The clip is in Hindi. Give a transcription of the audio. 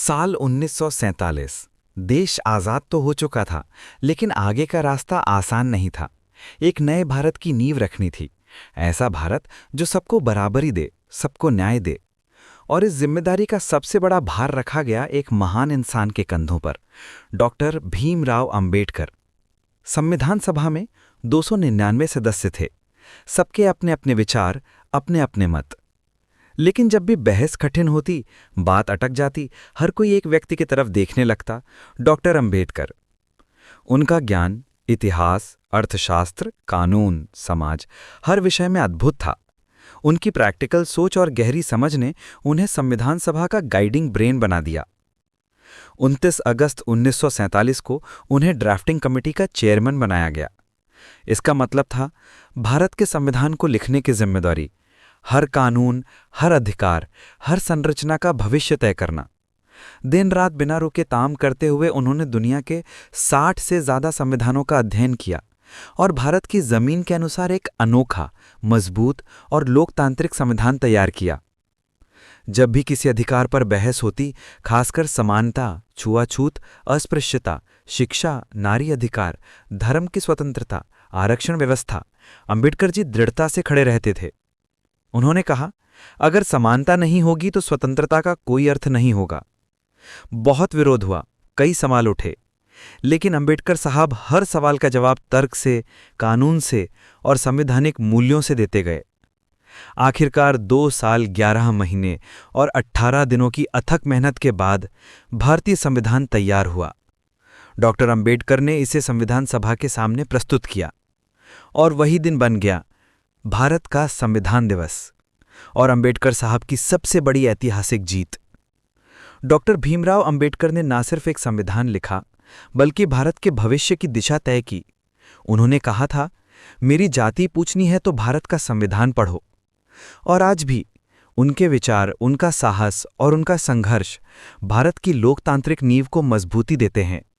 साल 1947। देश आज़ाद तो हो चुका था, लेकिन आगे का रास्ता आसान नहीं था। एक नए भारत की नींव रखनी थी। ऐसा भारत जो सबको बराबरी दे, सबको न्याय दे। और इस जिम्मेदारी का सबसे बड़ा भार रखा गया एक महान इंसान के कंधों पर, डॉक्टर भीमराव अंबेडकर। संविधान सभा में 299 सदस्य थे। सबके अपने अपने विचार, अपने अपने मत। लेकिन जब भी बहस कठिन होती, बात अटक जाती, हर कोई एक व्यक्ति की तरफ देखने लगता, डॉक्टर अंबेडकर। उनका ज्ञान इतिहास, अर्थशास्त्र, कानून, समाज, हर विषय में अद्भुत था। उनकी प्रैक्टिकल सोच और गहरी समझ ने उन्हें संविधान सभा का गाइडिंग ब्रेन बना दिया। 29 अगस्त 1947 को उन्हें ड्राफ्टिंग कमेटी का चेयरमैन बनाया गया। इसका मतलब था भारत के संविधान को लिखने की जिम्मेदारी, हर कानून, हर अधिकार, हर संरचना का भविष्य तय करना। दिन रात बिना रुके काम करते हुए उन्होंने दुनिया के 60 से ज्यादा संविधानों का अध्ययन किया और भारत की जमीन के अनुसार एक अनोखा, मजबूत और लोकतांत्रिक संविधान तैयार किया। जब भी किसी अधिकार पर बहस होती, खासकर समानता, छुआछूत, अस्पृश्यता, शिक्षा, नारी अधिकार, धर्म की स्वतंत्रता, आरक्षण व्यवस्था, अंबेडकर जी दृढ़ता से खड़े रहते थे। उन्होंने कहा, अगर समानता नहीं होगी तो स्वतंत्रता का कोई अर्थ नहीं होगा। बहुत विरोध हुआ, कई सवाल उठे, लेकिन अंबेडकर साहब हर सवाल का जवाब तर्क से, कानून से और संवैधानिक मूल्यों से देते गए। आखिरकार 2 साल 11 महीने और 18 दिनों की अथक मेहनत के बाद भारतीय संविधान तैयार हुआ। डॉक्टर अंबेडकर ने इसे संविधान सभा के सामने प्रस्तुत किया और वही दिन बन गया भारत का संविधान दिवस और अंबेडकर साहब की सबसे बड़ी ऐतिहासिक जीत। डॉक्टर भीमराव अंबेडकर ने न सिर्फ एक संविधान लिखा, बल्कि भारत के भविष्य की दिशा तय की। उन्होंने कहा था, मेरी जाति पूछनी है तो भारत का संविधान पढ़ो। और आज भी उनके विचार, उनका साहस और उनका संघर्ष भारत की लोकतांत्रिक नींव को मजबूती देते हैं।